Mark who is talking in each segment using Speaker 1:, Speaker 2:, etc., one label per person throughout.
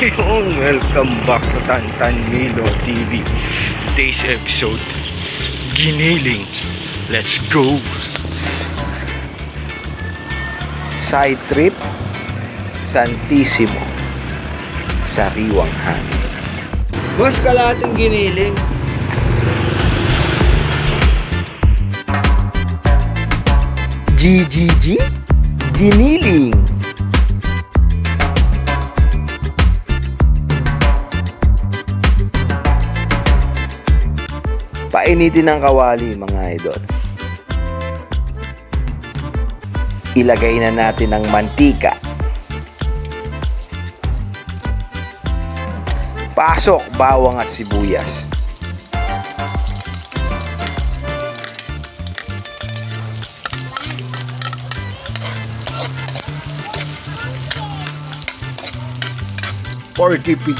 Speaker 1: Welcome back to Tantan Milo TV. Today's episode, Giniling. Let's go!
Speaker 2: Side trip, Santissimo, sariwang hangin.
Speaker 1: Boss, kalahating giniling.
Speaker 2: GGG, Giniling. Painitin ng kawali, mga idol. Ilagay na natin ang mantika. Pasok bawang at sibuyas. Pork Giniling.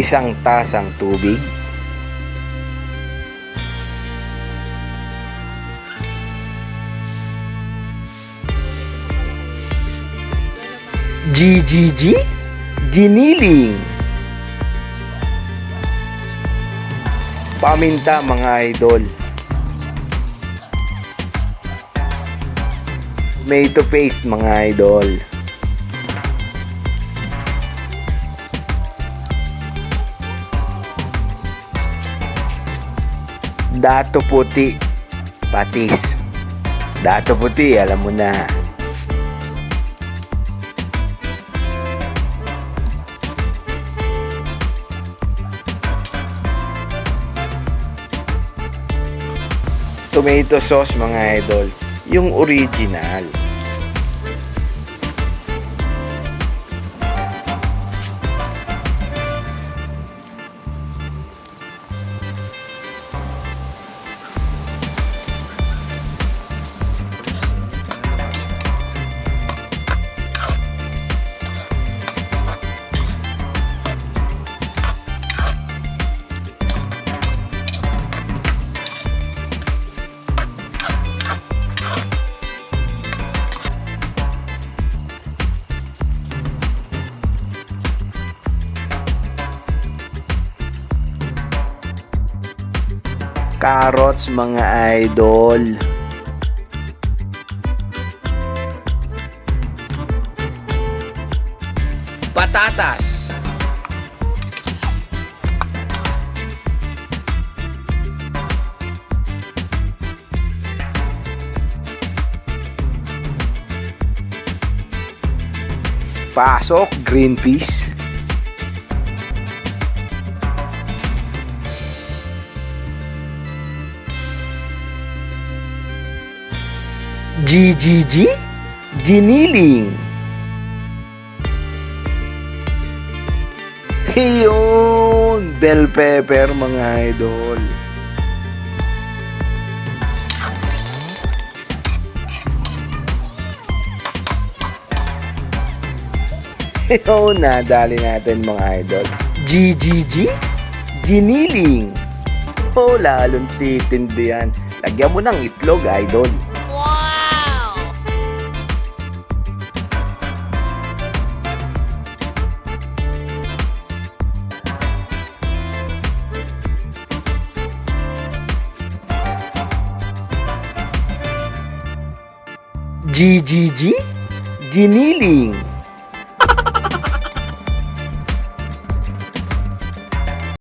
Speaker 2: Isang tasang tubig, GGG, Giniling. Paminta, mga idol. Tomato paste, mga idol. Dato puti, patis. Dato puti, alam mo na. Tomato sauce, mga idol, yung original. Carrots, mga idol. Patatas. Pasok, green peas. GGG, Giniling. Yun, bell pepper, mga idol. Yun, nadali natin, mga idol. GGG, Giniling. Oh, lalong titindi yan. Lagyan mo ng itlog, idol. GGG, Giniling.